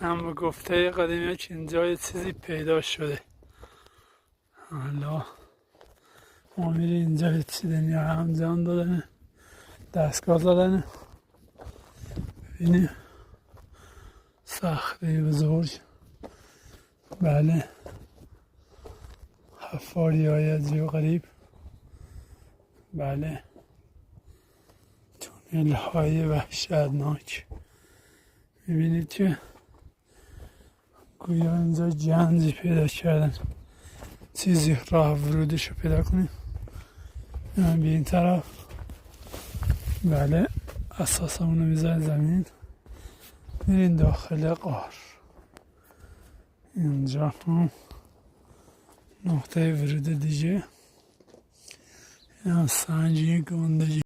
هم به گفته قدیمی که اینجا یه چیزی پیدا شده. حالا ما میریم اینجا یه چیزی دنیا هم جان دادن، دستگاه زدن. ببینیم صخره بزرگ. بله، حفاری های عجیب غریب. بله، تونل های وحشتناک. میبینید که گویا اینجا گنجی پیدا کردن، چیزی راه ورودش رو پیدا کنیم. به این طرف بله اساس اونو میزن زمین، میرین داخل غار. اینجا هم نقطه ورود دیگه، این هم سنگی گندگی.